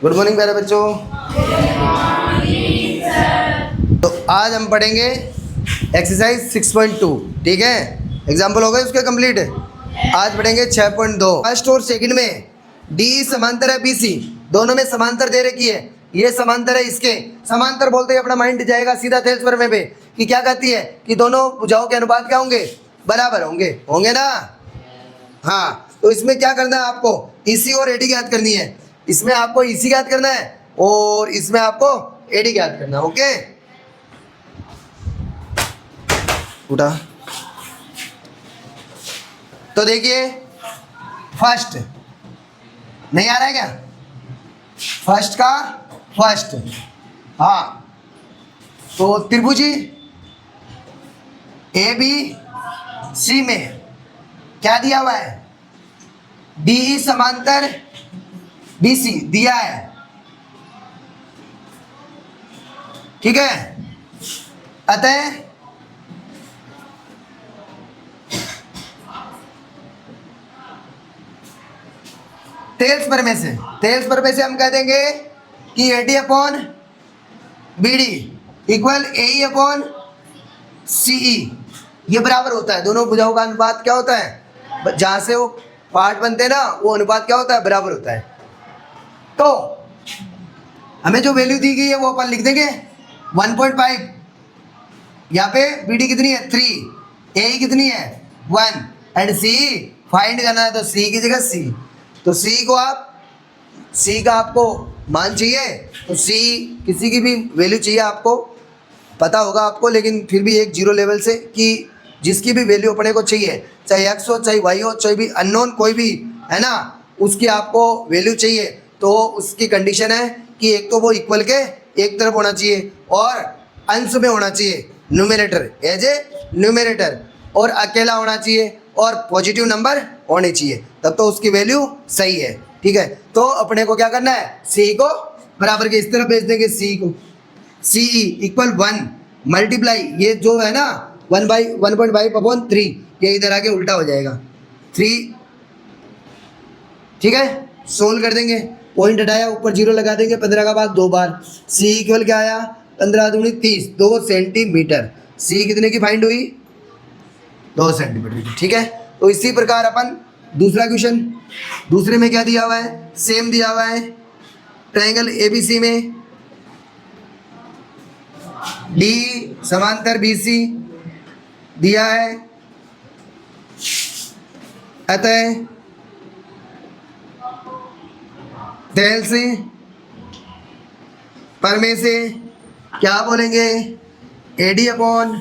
Good morning प्यारे बच्चों। तो आज हम पढ़ेंगे एक्सरसाइज 6.2। ठीक है, एग्जाम्पल हो गए उसके कंप्लीट। आज पढ़ेंगे 6.2। फर्स्ट और सेकंड में डी समांतर है बीसी, दोनों में समांतर दे रखी है। ये समांतर है, इसके समांतर बोलते ही अपना माइंड जाएगा सीधा थेल्स पर में पे कि क्या कहती है कि दोनों भुजाओं के अनुपात क्या होंगे, बराबर होंगे, होंगे ना। हाँ, तो इसमें क्या करना है आपको, ईसी और एडी ज्ञात करनी है। इसमें आपको ईसी ज्ञात करना है और इसमें आपको एडी ज्ञात करना है। ओके, उठा। तो देखिए फर्स्ट नहीं आ रहा है क्या, फर्स्ट का फर्स्ट। हाँ, तो त्रिभुजी ए बी सी में क्या दिया हुआ है, डी समांतर बीसी दिया है। ठीक है, अतः तेल्स पर में से हम कह देंगे कि एडी अपॉन बीडी इक्वल एई अपॉन सीई, ये बराबर होता है। दोनों भुजाओं का अनुपात क्या होता है, जहां से वो पार्ट बनते हैं ना, वो अनुपात क्या होता है, बराबर होता है। तो हमें जो वैल्यू दी गई है वो अपन लिख देंगे 1.5। यहाँ पे बीडी कितनी है 3, ए कितनी है 1 एंड सी फाइंड करना है, तो सी की जगह सी। तो सी को आप, सी का आपको मान चाहिए, तो सी किसी की भी वैल्यू चाहिए आपको, पता होगा आपको, लेकिन फिर भी एक जीरो लेवल से कि जिसकी भी वैल्यू अपने को चाहिए, चाहे एक्स हो चाहे वाई हो, चाहे भी अननोन कोई भी है ना, उसकी आपको वैल्यू चाहिए। तो उसकी कंडीशन है कि एक तो वो इक्वल के एक तरफ होना चाहिए और अंश में होना चाहिए, न्यूमरेटर एज ए न्यूमरेटर, और अकेला होना चाहिए और पॉजिटिव नंबर होने चाहिए, तब तो उसकी वैल्यू सही है। ठीक है, तो अपने को क्या करना है, सी को बराबर के इस तरफ भेज देंगे, सी को सी इक्वल 1 मल्टीप्लाई, ये जो है ना 1/1.5 अपॉन 3, ये इधर आके उल्टा हो जाएगा 3। ठीक है, सोल्व कर देंगे, पॉइंट हटाया, ऊपर जीरो लगा देंगे, 15 का बाद 2 बार। सी इक्वल क्या आया, 15 दूनी 30, 2 सेंटीमीटर। सी कितने की फाइंड हुई, 2 सेंटीमीटर की। ठीक है, तो इसी प्रकार अपन दूसरा क्वेश्चन, दूसरे में क्या दिया हुआ है, सेम दिया हुआ है, ट्रायंगल एबीसी में डी समांतर बीसी दिया है, अतः तेल से पर में से क्या बोलेंगे, एडी अपॉन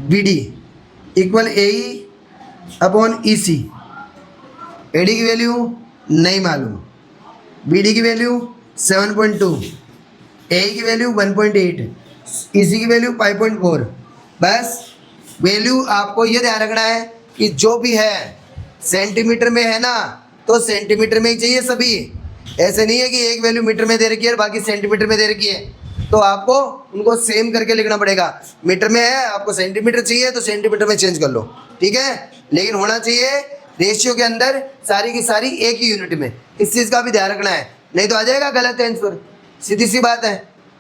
बीडी इक्वल एई अपॉन ईसी। एडी की वैल्यू नहीं मालूम, बीडी की वैल्यू 7.2, एई की वैल्यू 1.8, ईसी की वैल्यू 5.4। बस वैल्यू आपको ये ध्यान रखना है कि जो भी है सेंटीमीटर में है ना, तो सेंटीमीटर में ही चाहिए सभी। ऐसे नहीं है कि एक वैल्यू मीटर में दे रखी है और बाकी सेंटीमीटर में दे रखी है, तो आपको उनको सेम करके लिखना पड़ेगा। मीटर में है, आपको सेंटीमीटर चाहिए तो सेंटीमीटर में चेंज कर लो। ठीक है, लेकिन होना चाहिए रेशियो के अंदर सारी की सारी एक ही यूनिट में, इस चीज़ का भी ध्यान रखना है, नहीं तो आ जाएगा गलत आंसर। सीधी सी बात है,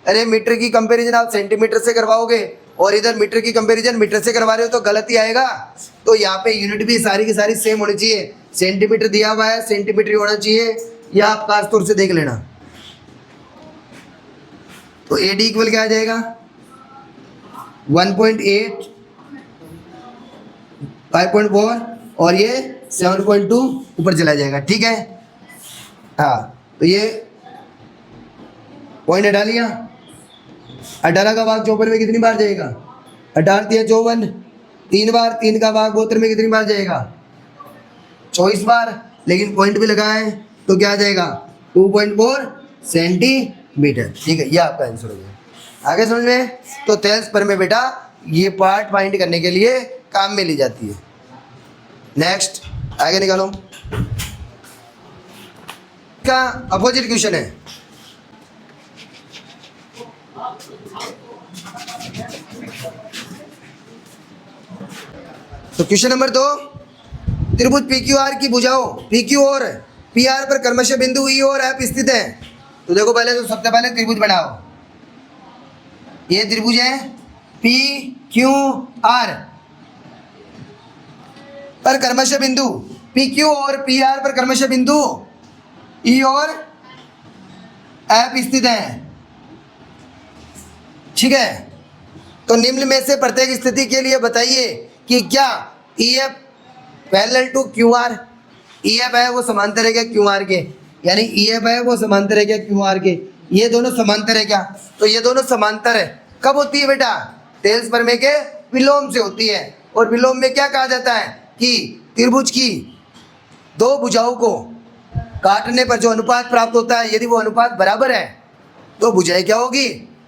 अरे मीटर की कंपैरिजन आप सेंटीमीटर से करवाओगे और इधर मीटर की कंपैरिजन मीटर से करवा रहे हो तो गलत ही आएगा। तो यहाँ पे यूनिट भी सारी की सारी सेम होनी चाहिए, सेंटीमीटर दिया हुआ है सेंटीमीटर होना चाहिए, या आप खास तौर से देख लेना। तो एडी इक्वल क्या आ जाएगा 1.8, 5.4 और ये 7.2 ऊपर चला जाएगा। ठीक है, हाँ, तो ये पॉइंट हटा लिया। 18 का भाग 54 में कितनी बार जाएगा, 18 × 54, 3 बार। 3 का भाग 72 में कितनी बार जाएगा, 24 बार। लेकिन पॉइंट भी लगा है तो क्या आ जाएगा 2.4 सेंटीमीटर। ठीक है, ये आपका आंसर हो गया। आगे समझ में, तो तेल्स पर में बेटा ये पार्ट फाइंड करने के लिए काम में ली जाती है। नेक्स्ट आगे निकालो, का अपोजिट क्वेश्चन है। तो क्वेश्चन नंबर 2, त्रिभुज PQR की भुजाओं PQ और PR पर क्रमशः बिंदु E और F स्थित हैं। तो देखो पहले तो सबसे पहले त्रिभुज बनाओ। ये त्रिभुज है पी क्यू आर पर क्रमशः बिंदु पी क्यू और पी आर पर क्रमशः बिंदु ई और एफ स्थित है। ठीक है, तो निम्न में से प्रत्येक स्थिति के लिए बताइए कि क्या E F parallel to Q R. E F है वो समांतर है क्या क्यू आर के, यानी ई एफ है वो समांतर है क्या क्यू आर के, ये दोनों समांतर है क्या, तो ये दोनों समांतर है। कब होती है बेटा, तेल्स प्रमेय के विलोम से होती है। और विलोम में क्या कहा जाता है कि त्रिभुज की दो भुजाओं को काटने पर जो अनुपात प्राप्त होता है, यदि वो अनुपात बराबर है तो भुजाएं क्या होगी,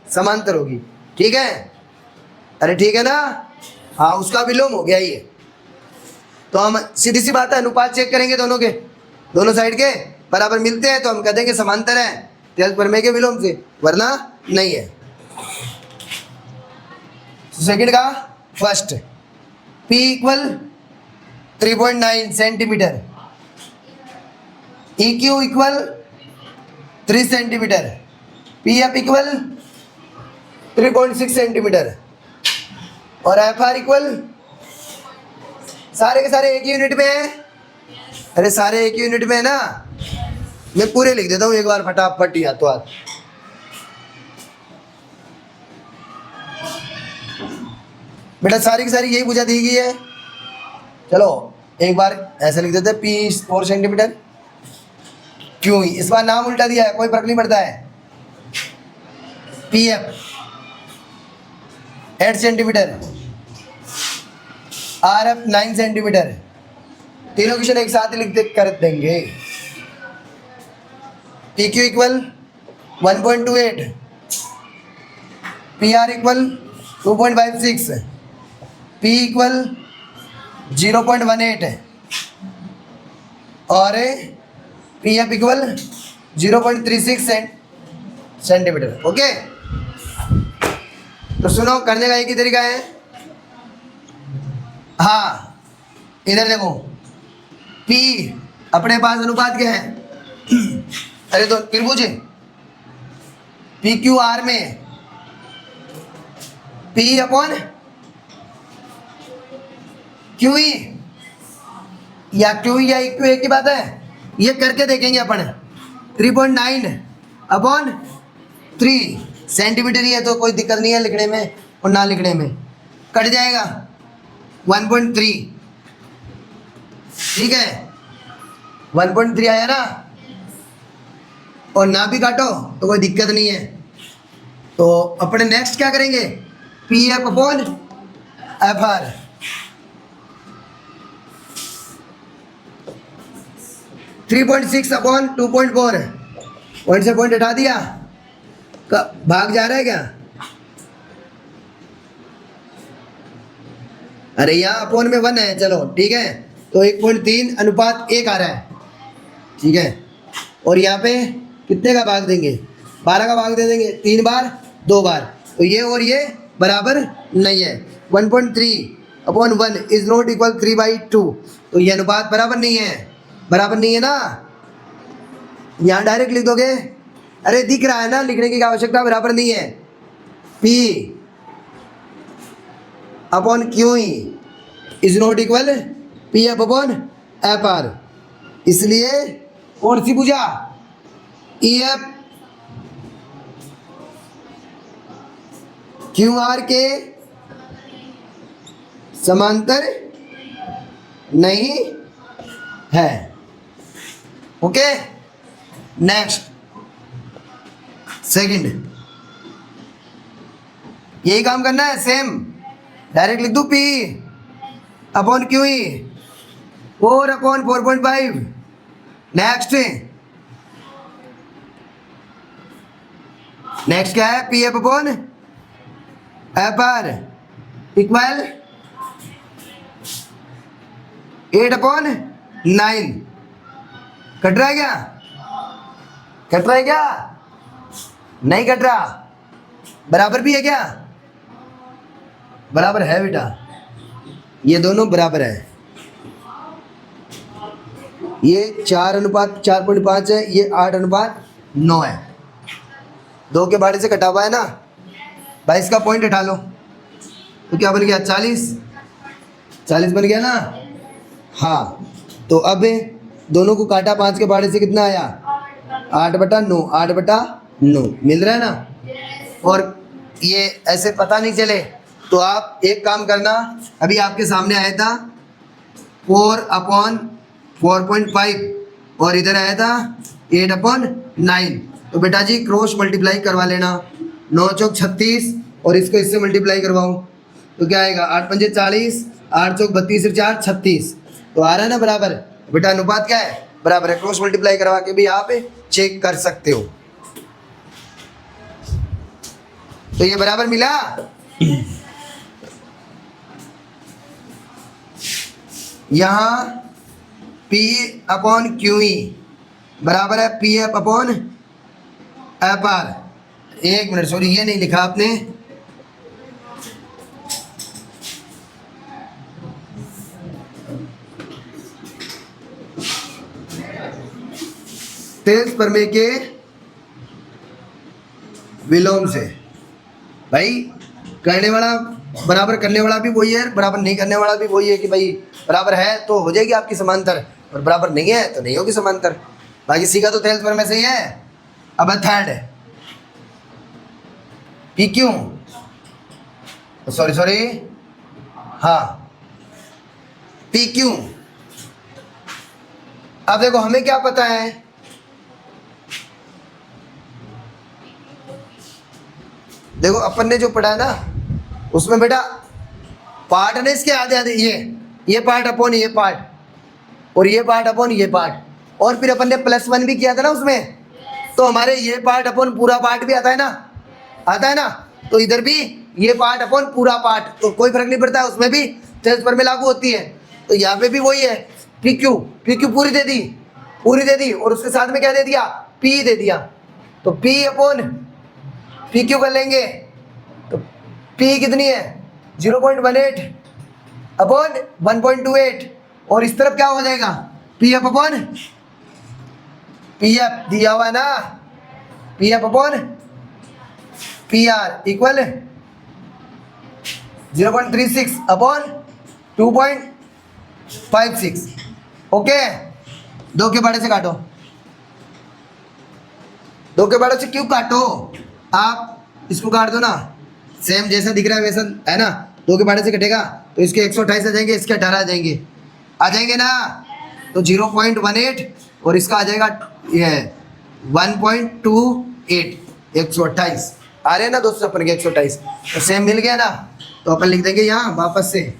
समांतर होगी। ठीक है, अरे ठीक है ना, हाँ उसका विलोम हो गया ये। तो हम सीधी सी बात है, अनुपात चेक करेंगे दोनों के, दोनों साइड के बराबर मिलते हैं तो हम कह देंगे समांतर है तेल्स प्रमेय के विलोम से, वरना नहीं है। सेकंड का first P equal 3.9 centimetre, EQ equal 3 centimetre, PF equal 3.6 centimetre और FR इक्वल, सारे के सारे एक ही यूनिट में है। अरे सारे एक ही यूनिट में है ना, मैं पूरे लिख देता हूँ एक बार फटाफट ही हाथों हाथ। बेटा सारी की सारी यही भुजा दी गई है। चलो एक बार ऐसे लिख देते हैं, P 4 सेंटीमीटर, क्यों इस बार नाम उल्टा दिया है, कोई फर्क नहीं पड़ता है। PF 8 सेंटीमीटर, RF 9 सेंटीमीटर, तीनों क्वेश्चन एक साथ लिख दे कर देंगे। PQ equal 1.28, PR equal 2.56, P equal 0.18 और PF इक्वल 0.36 सेंटीमीटर। ओके, तो सुनो, करने का एक ही तरीका है। हाँ इधर देखो, P अपने पास अनुपात क्या है, अरे तो त्रिभुज PQR में P अपॉन QE या QE या EQ एक ही बात है, ये करके देखेंगे अपन। 3.9 अपॉन 3 सेंटीमीटर ही है तो कोई दिक्कत नहीं है लिखने में और ना लिखने में, कट जाएगा 1.3। ठीक है, 1.3 आया ना, और ना भी काटो तो कोई दिक्कत नहीं है। तो अपने नेक्स्ट क्या करेंगे, PF upon FR, three 3.6 upon 2.4, point से पॉइंट हटा दिया, भाग जा रहा है क्या, अरे यहाँ अपॉन में 1 है, चलो ठीक है, तो 1.3 अनुपात 1 आ रहा है। ठीक है, और यहाँ पे कितने का भाग देंगे, 12 का भाग दे देंगे, 3 बार 2 बार, तो ये और ये बराबर नहीं है। 1.3 अपॉन 1 इज नॉट इक्वल 3/2, तो ये अनुपात बराबर नहीं है, बराबर नहीं है ना, यहाँ डायरेक्ट लिख दोगे। अरे दिख रहा है ना, लिखने की आवश्यकता, बराबर नहीं है। P upon QE is not equal PF upon FR, इसलिए कौन सी भुजा, EF QR के समांतर नहीं है। ओके, नेक्स्ट सेकंड, यही काम करना है, सेम डायरेक्ट लिख दूं, P upon QE 4 upon 4.5। Next next क्या है, PF upon FR equal 8 upon 9। Cut रहा है क्या, कट रहा है क्या, नहीं कट रहा, बराबर भी है क्या, बराबर है बेटा, ये दोनों बराबर है। ये 4 अनुपात 4.5 है, ये 8 अनुपात 9 है। 2 के बाड़े से कटा हुआ है ना, 22 का पॉइंट हटा लो तो क्या बन गया 40 बन गया ना। हाँ, तो अब दोनों को काटा 5 के बाड़े से कितना आया 8/9, 8/9 मिल रहा है ना। और ये ऐसे पता नहीं चले तो आप एक काम करना, अभी आपके सामने आया था 4/4.5 और इधर आया था 8/9, तो बेटा जी क्रॉस मल्टीप्लाई करवा लेना। 9 चौक 36 और इसको इससे मल्टीप्लाई करवाऊँ तो क्या आएगा 8 पंजे 40, 8 चौक 32 और 4 36, तो आ रहा है ना बराबर। बेटा अनुपात क्या है बराबर है, क्रॉस मल्टीप्लाई करवा के भी आप चेक कर सकते हो। तो ये बराबर मिला। यहाँ P/QE बराबर है PF/FR। एक मिनट, सॉरी ये नहीं लिखा आपने, तेज प्रमेय के विलोम से। भाई करने वाला बराबर, करने वाला भी वही है, बराबर नहीं करने वाला भी वही है कि भाई बराबर है तो हो जाएगी आपकी समांतर, और बराबर नहीं है तो नहीं होगी समांतर। बाकी सीखा तो तेज प्रमेय से ही है। अब थर्ड है PQ, सॉरी हाँ PQ। अब देखो हमें क्या पता है, देखो अपन ने जो पढ़ा है ना उसमें बेटा पार्ट है ना इसके आधे आधे, ये पार्ट अपॉन ये पार्ट और ये पार्ट अपॉन ये पार्ट, और फिर अपन ने +1 भी किया था ना उसमें, तो हमारे ये पार्ट अपॉन पूरा पार्ट भी आता है ना, तो इधर भी ये पार्ट अपॉन पूरा पार्ट, तो कोई फर्क नहीं पड़ता है, उसमें भी तेज प्रमेय लागू होती है। तो यहाँ पे भी वही है PQ पूरी दे दी और उसके साथ में क्या दे दिया P दे दिया, तो P/PQ कर लेंगे तो P कितनी है 0.18 अपॉन 1.28, और इस तरफ क्या हो जाएगा PF/PF दिया हुआ है ना, PF/PR इक्वल 0.36 अपॉन 2.56। ओके, 2 के बाड़े से काटो, 2 के बाड़े से क्यों काटो, आप इसको काट दो ना, सेम जैसा दिख रहा है वैसा है ना। 2 के बाड़े से कटेगा तो इसके 128 आ जाएंगे, इसके 18 आ जाएंगे ना, तो 0.18 और इसका आ जाएगा ये 1.28, 128 आ रहे हैं ना दोस्तों अपन के 128, तो सेम मिल गया ना। तो अपन लिख देंगे यहाँ वापस से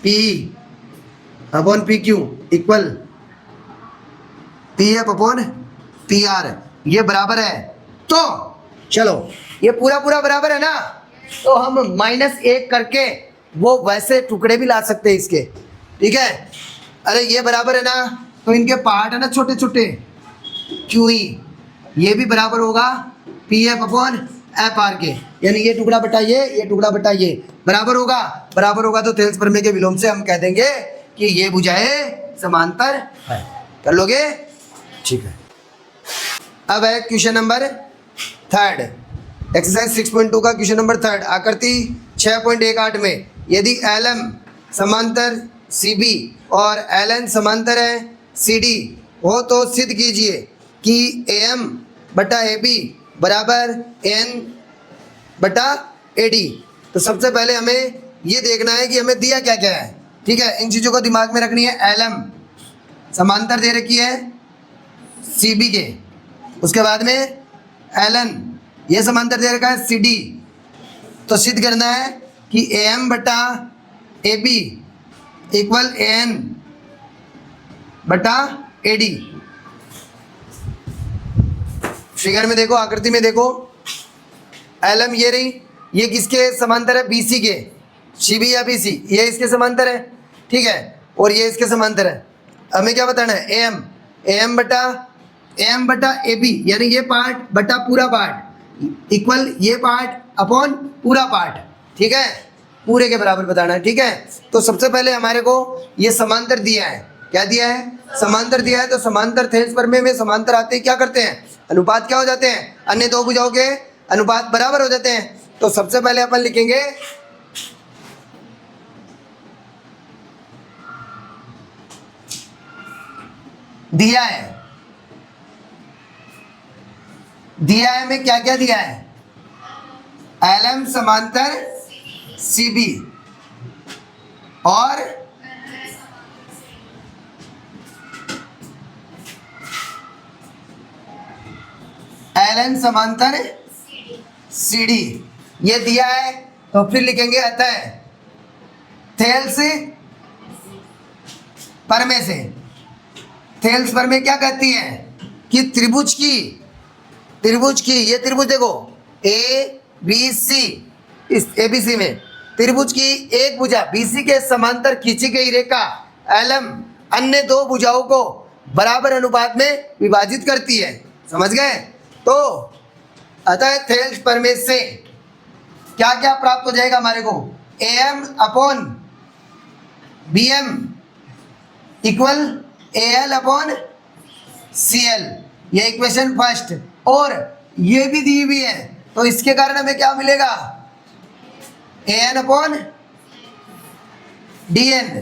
P/PQ इक्वल PF/PR, ये बराबर है। तो चलो ये पूरा बराबर है ना, तो हम -1 करके वो वैसे टुकड़े भी ला सकते हैं इसके, ठीक है। अरे ये बराबर है ना, तो इनके पार्ट है ना छोटे छोटे QE, ये भी बराबर होगा PF/FR के, यानी ये टुकड़ा बटा ये टुकड़ा बटा ये बराबर होगा तो थेल्स प्रमेय के विलोम से हम कह देंगे कि ये भुजाएं समांतर है। कर लोगे, ठीक है। अब है क्वेश्चन नंबर 3, एक्सरसाइज 6.2 का क्वेश्चन नंबर 3, आकृति 6.18 में यदि LM समांतर CB और LN समांतर है CD हो तो सिद्ध कीजिए कि AM/AB बराबर N/AD। तो सबसे पहले हमें ये देखना है कि हमें दिया क्या क्या है, ठीक है। इन चीज़ों को दिमाग में रखनी है। LM समांतर दे रखी है CB के, उसके बाद में LN ये समांतर दे रखा है CD, तो सिद्ध करना है कि AM/AB इक्वल AN/AD। फिगर में देखो, आकृति में देखो, LM ये रही, ये किसके समांतर है BC के, CB या BC ये इसके समांतर है, ठीक है, और ये इसके समांतर है। हमें क्या बताना है AM/AB यानी ये पार्ट बटा पूरा पार्ट इक्वल ये पार्ट अपॉन पूरा पार्ट, ठीक है, पूरे के बराबर बताना है, ठीक है। तो सबसे पहले हमारे को ये समांतर दिया है, क्या दिया है समांतर दिया है, तो समांतर थेल्स प्रमेय में समांतर आते ही क्या करते हैं अनुपात क्या हो जाते हैं, अन्य दो भुजाओं के अनुपात बराबर हो जाते हैं। तो सबसे पहले अपन लिखेंगे दिया है में क्या क्या दिया है, LM समांतर CB और LN समांतर CD ये दिया है। तो फिर लिखेंगे अतः थेल्स प्रमेय से, थेल्स प्रमेय क्या कहती है कि त्रिभुज की ये त्रिभुज देखो ABC, इस ABC में त्रिभुज की एक भुजा BC के समांतर खींची गई रेखा LM अन्य दो भुजाओं को बराबर अनुपात में विभाजित करती है। समझ गए? तो अतः थेल्स प्रमेय से क्या क्या प्राप्त हो जाएगा हमारे को, AM upon BM equal AL upon CL, ये इक्वेशन फर्स्ट। और ये भी दी हुई है तो इसके कारण हमें क्या मिलेगा, AN upon DN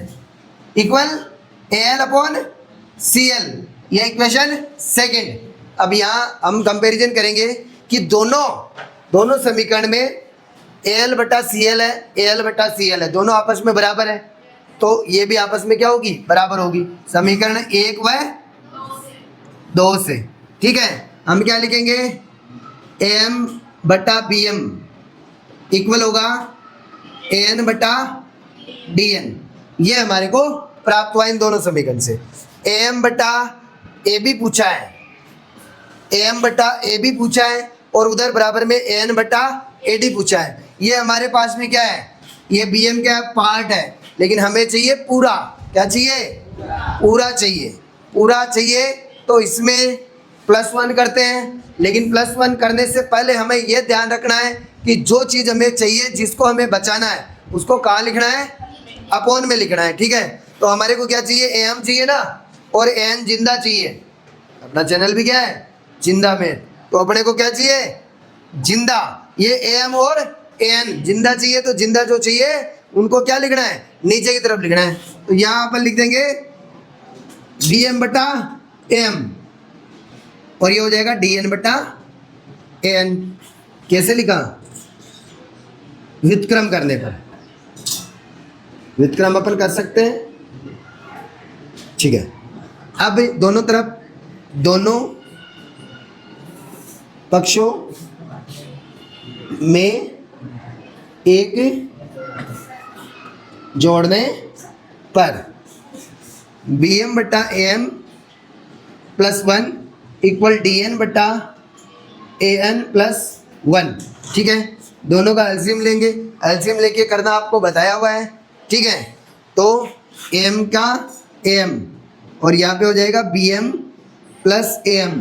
equal AL upon CL, ये इक्वेशन सेकंड। अब यहाँ हम कंपैरिजन करेंगे कि दोनों समीकरण में AL बटा CL है, AL बटा CL है, दोनों आपस में बराबर है। तो ये भी आपस में क्या होगी, बराबर होगी। समीकरण 1 व 2 से, ठीक है। हम क्या लिखेंगे, AM बटा BM इक्वल होगा AN बटा DN। ये हमारे को प्राप्त हुआ इन दोनों समीकरण से। AM बटा AB पूछा है, AM बटा AB पूछा है और उधर बराबर में AN बटा AD पूछा है। ये हमारे पास में क्या है, ये BM का पार्ट है, लेकिन हमें चाहिए पूरा। क्या चाहिए, पूरा चाहिए, पूरा चाहिए। तो इसमें +1 करते हैं, लेकिन +1 करने से पहले हमें यह ध्यान रखना है कि जो चीज़ हमें चाहिए, जिसको हमें बचाना है, उसको कहाँ लिखना है, अपोन में लिखना है, ठीक है। तो हमारे को क्या चाहिए, AM चाहिए ना, और AN जिंदा चाहिए। अपना चैनल भी क्या है, जिंदा में। तो अपने को क्या चाहिए, जिंदा। ये AM और AN जिंदा चाहिए, तो जिंदा जो चाहिए उनको क्या लिखना है, नीचे की तरफ लिखना है। तो यहाँ अपन लिख देंगे BM बटा AM और ये हो जाएगा DN बटा AN। कैसे लिखा, व्युत्क्रम करने पर। व्युत्क्रम अपन कर सकते हैं, ठीक है। अब दोनों तरफ, दोनों पक्षों में एक जोड़ने पर BM बटा AM +1 इक्वल DN बटा AN +1, ठीक है। दोनों का एलसीएम लेंगे, एलसीएम लेके करना आपको बताया हुआ है, ठीक है। तो AM का AM और यहाँ पे हो जाएगा BM + AM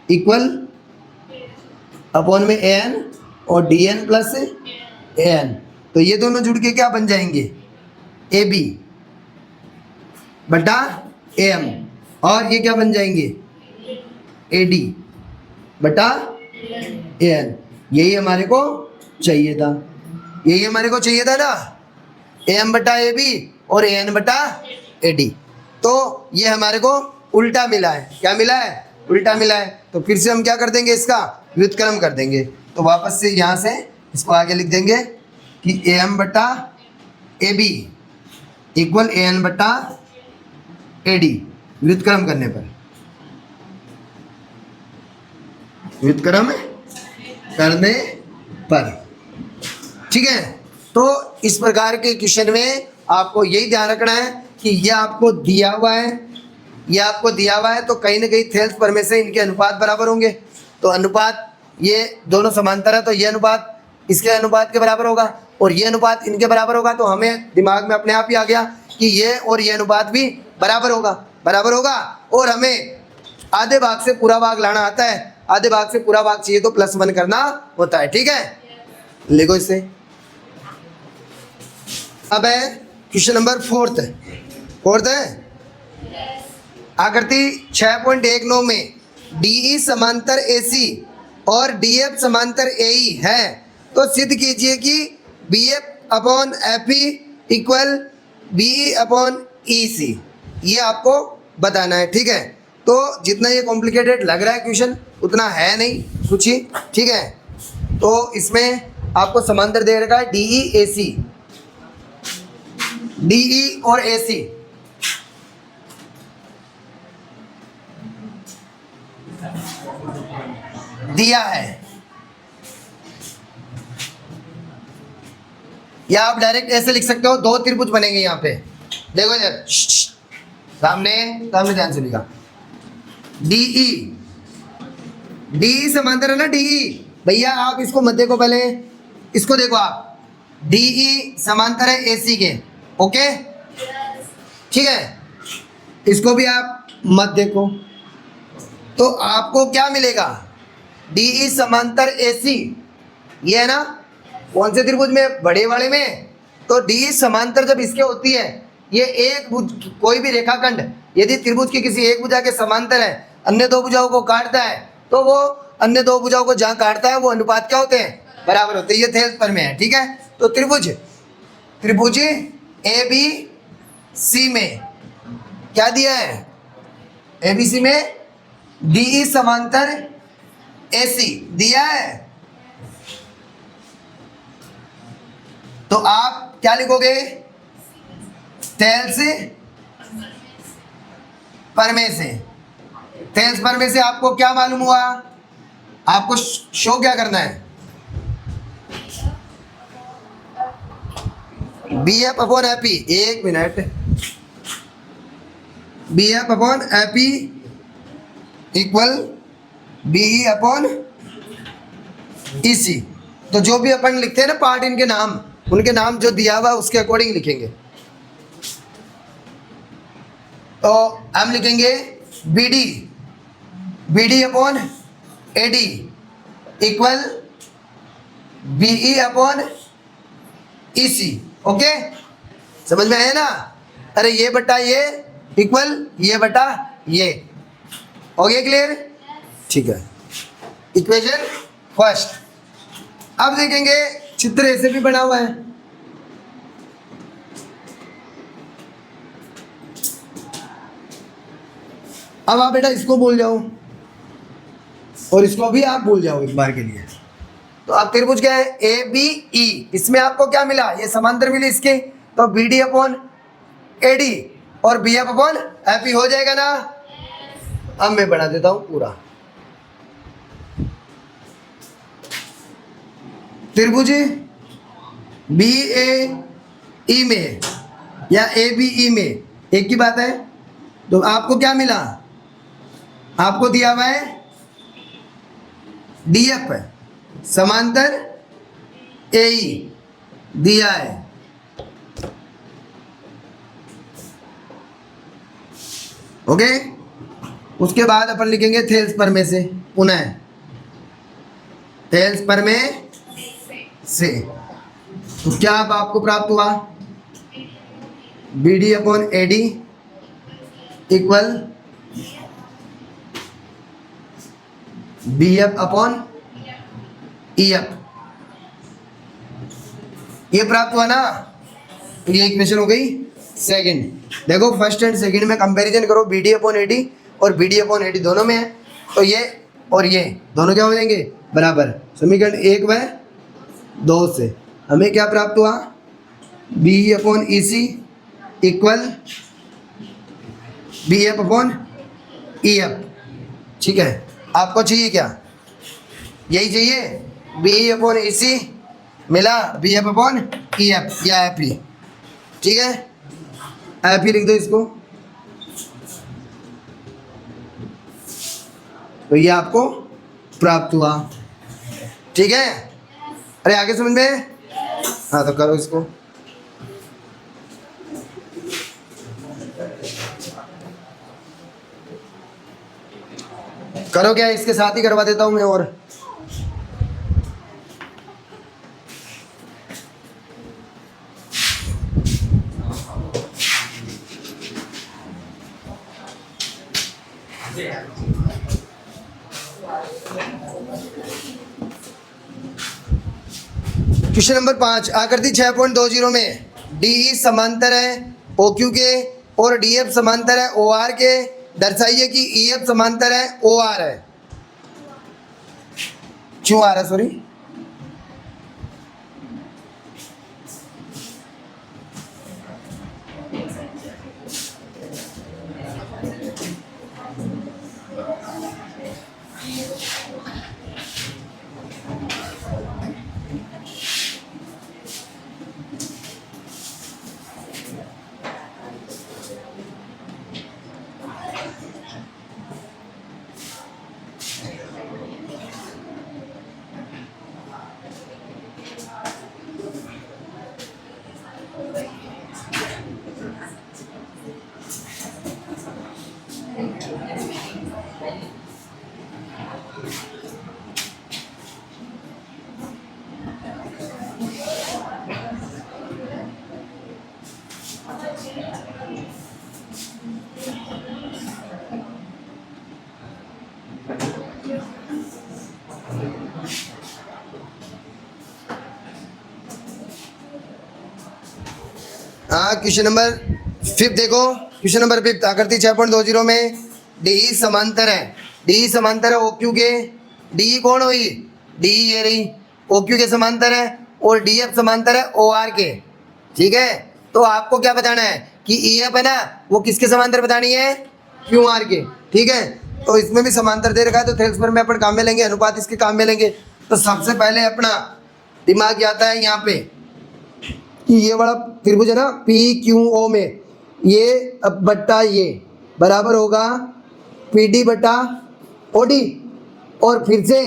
इक्वल अपॉन में AN और DN + AN। तो ये दोनों जुड़ के क्या बन जाएंगे, AB बटा AM, और ये क्या बन जाएंगे, AD बटा AN। यही हमारे को चाहिए था, यही हमारे को चाहिए था ना, AM बटा AB और AN बटा AD। तो ये हमारे को उल्टा मिला है। क्या मिला है, उल्टा मिला है। तो फिर से हम क्या कर देंगे, इसका व्युत्क्रम कर देंगे। तो वापस से यहाँ से इसको आगे लिख देंगे कि AM बटा AB इक्वल AN बटा AD, व्युत्क्रम करने पर, व्युत्क्रम करने पर, ठीक है। तो इस प्रकार के क्वेश्चन में आपको यही ध्यान रखना है कि यह आपको दिया हुआ है, यह आपको दिया हुआ है, तो कहीं ना कहीं थेल्स प्रमेय से इनके अनुपात बराबर होंगे। तो अनुपात, ये दोनों समांतर है, तो ये अनुपात इसके अनुपात के बराबर होगा और ये अनुपात इनके बराबर होगा। तो हमें दिमाग में अपने आप ही आ गया कि ये और ये अनुपात भी बराबर होगा, बराबर होगा। और हमें आधे भाग से पूरा भाग लाना आता है, आधे भाग से पूरा भाग चाहिए तो +1 करना होता है, ठीक है। लिखो इसे। अब है क्वेश्चन नंबर 4th है। आकृति 6.19 में DE समांतर AC और DF समांतर AE है तो सिद्ध कीजिए कि BF upon FE equal BE upon EC। ये आपको बताना है, ठीक है। तो जितना ये कॉम्प्लिकेटेड लग रहा है क्वेश्चन उतना है नहीं, कुछ ही, ठीक है। तो इसमें आपको समांतर दे रखा है DE AC, DE और AC। दिया है, या आप डायरेक्ट ऐसे लिख सकते हो, दो त्रिभुज बनेंगे यहाँ पे। देखो इधर सामने सामने ध्यान से लिखा, DE, DE समांतर है ना DE। भैया आप इसको मध्य को पहले इसको देखो, आप DE समांतर है AC के, ओके ठीक है। इसको भी आप मत देखो, तो आपको क्या मिलेगा, DE समांतर AC, ये है ना कौन से त्रिभुज में, बड़े वाले में। तो DE समांतर जब इसके होती है, ये एक कोई भी रेखाखंड यदि त्रिभुज की किसी एक भुजा के समांतर है, अन्य दो भुजाओं को काटता है, तो वो अन्य दो भुजाओं को जहाँ काटता है वो अनुपात क्या होते हैं, बराबर होते हैं। ये थेल्स पर में है, ठीक है। तो त्रिभुज ABC में क्या दिया है, ABC में DE समांतर AC दिया है। तो आप क्या लिखोगे, थेल्स पर में से। थेल्स पर में से आपको क्या मालूम हुआ, आपको शो क्या करना है, BF अपॉन FE, एक minute, BF upon FE equal BE upon EC। तो जो भी अपन लिखते हैं ना पार्ट, इनके नाम, उनके नाम जो दिया हुआ उसके अकॉर्डिंग लिखेंगे। तो हम लिखेंगे BD upon AD equal BE upon EC, okay समझ में आया ना। अरे ये बटा ये इक्वल ये बटा ये, हो गया क्लियर, ठीक है। Equation first. अब देखेंगे चित्र ऐसे भी बना हुआ है, अब आप बेटा इसको भूल जाओ और इसको भी आप भूल जाओ एक बार के लिए। तो आप त्रिभुज क्या है ABE, इसमें आपको क्या मिला, ये समांतर मिली इसके, तो BD अपॉन AD और BF अपॉन FE हो जाएगा ना। अब मैं बना देता हूं पूरा, त्रिभुज BAE में या ABE में एक ही बात है। तो आपको क्या मिला, आपको दिया हुआ है DF समांतर AE दिया है, ओके। उसके बाद अपन लिखेंगे थेल्स पर में से, पुनः थेल्स पर में से। तो क्या अब आपको प्राप्त हुआ, BD upon AD equal BF upon EF, ये प्राप्त हुआ ना। तो ये इक्वेशन हो गई सेकंड। देखो फर्स्ट एंड सेकंड में कंपैरिजन करो, BD अपॉन AD और BD अपॉन AD दोनों में है, तो ये और ये दोनों क्या हो जाएंगे, बराबर। समीकरण 1 व 2 से हमें क्या प्राप्त हुआ, BE upon EC equal BF upon EF, ठीक है। आपको चाहिए क्या, यही चाहिए, BE अपॉन EC मिला, BF अपॉन EF या FE, ठीक है। FE लिख दो इसको, तो ये आपको प्राप्त हुआ, ठीक है। अरे आगे समझ में, हाँ तो करो इसको। करो क्या, इसके साथ ही करवा देता हूं मैं। और क्वेश्चन नंबर 5 आकृति 6.20 में डी समांतर है OQ के और DF समांतर है OR के। दर्शाइए कि EF समांतर है OR है। क्यों आ रहा सॉरी क्वेश्चन नंबर 5 देखो। क्वेश्चन नंबर 5 आकृति 6.20 में डी समांतर है। डी समांतर है OQ के। डी कौन हुई? डी ये रही OQ के समांतर है और DF समांतर है OR के। ठीक है, तो आपको क्या बताना है कि EF है ना वो किसके समांतर बतानी है? QR के। ठीक है, तो इसमें भी समांतर दे रखा है तो थेल्सपर में अपन काम में लेंगे, अनुपात इसके काम में लेंगे। तो सबसे पहले अपना दिमाग आता है यहाँ पे कि ये बड़ा त्रिभुज है ना PQO में ये अब बट्टा ये बराबर होगा PD बट्टा OD और फिर से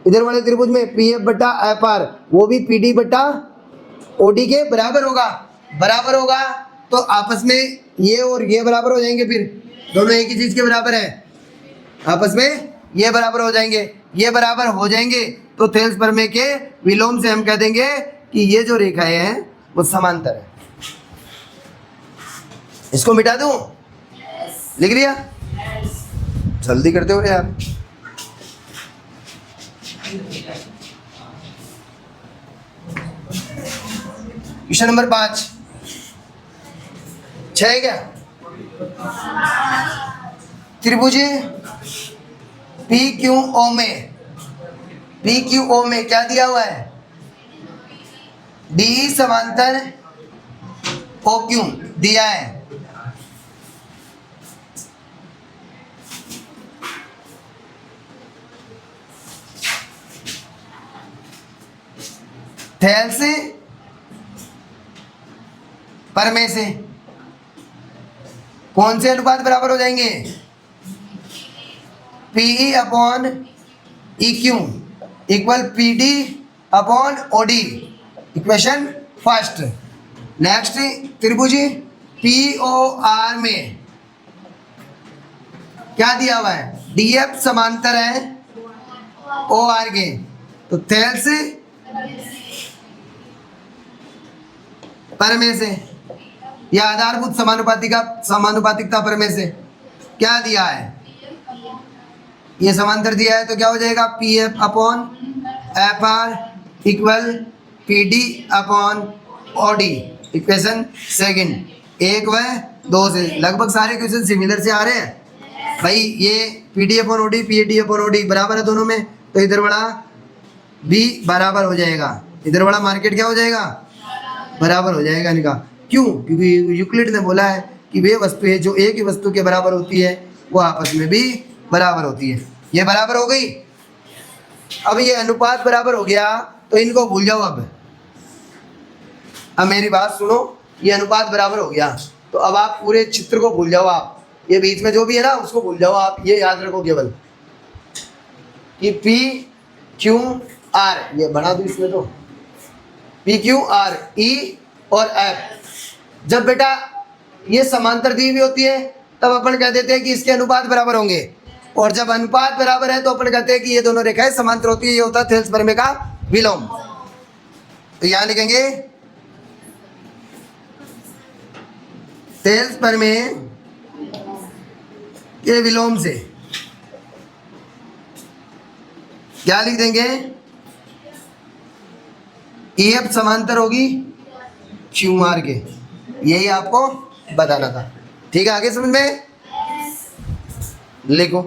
इधर वाले त्रिभुज में PF बट्टा FR वो भी PD बट्टा OD के बराबर होगा। तो आपस में ये और ये बराबर हो जाएंगे, फिर दोनों एक ही चीज के बराबर है, आपस में ये बराबर हो जाएंगे। ये बराबर हो जाएंगे तो थेल्स प्रमेय के विलोम से हम कह देंगे कि ये जो रेखाएं हैं वो समांतर है। इसको मिटा दूं? लिख लिया? जल्दी करते हो यार। क्वेश्चन नंबर 5 6 है क्या? त्रिभुज PQO में क्या दिया हुआ है? डी समांतर OQ दिया है। थेल्स प्रमेय से कौन से अनुपात बराबर हो जाएंगे? PE upon EQ equal PD upon OD। Equation first. Next त्रिभुज POR में क्या दिया हुआ है? DF समांतर है OR के। तो थेल्स प्रमेय से या आधारभूत समानुपातिकता प्रमेय से क्या दिया है? ये समांतर दिया है तो क्या हो जाएगा? PF upon FR equal PD upon OD। Equation second. 1 व 2 से लगभग सारे क्वेश्चन सिमिलर से आ रहे हैं भाई। ये PD upon OD PD upon OD बराबर है दोनों में, तो इधर वाला भी बराबर हो जाएगा, इधर वाला मार्केट क्या हो जाएगा? बराबर हो जाएगा इनका। क्यों? क्योंकि यूक्लिड ने बोला है कि वे वस्तुएं जो एक ही वस्तु के बराबर होती है वो आपस में भी बराबर होती है। ये बराबर हो गई। अब ये अनुपात बराबर हो गया तो इनको भूल जाओ। अब मेरी बात सुनो, ये अनुपात बराबर हो गया तो अब आप पूरे चित्र को भूल जाओ। आप ये बीच में जो भी है ना उसको भूल जाओ। आप ये याद रखो केवल कि PQR ये बना दो इसमें, तो PQR E और F जब बेटा ये समांतर दी हुई होती है तब अपन कह देते हैं कि इसके अनुपात बराबर होंगे, और जब अनुपात बराबर है तो अपन कहते हैं कि ये दोनों रेखाएं समांतर होती है। ये होता है थेल्स प्रमेय का विलोम। तो यहां लिखेंगे थेल्स प्रमेय के विलोम से क्या लिख देंगे? ई एफ समांतर होगी क्यू आर के, यही आपको बताना था। ठीक है, आगे समझ में लिखो।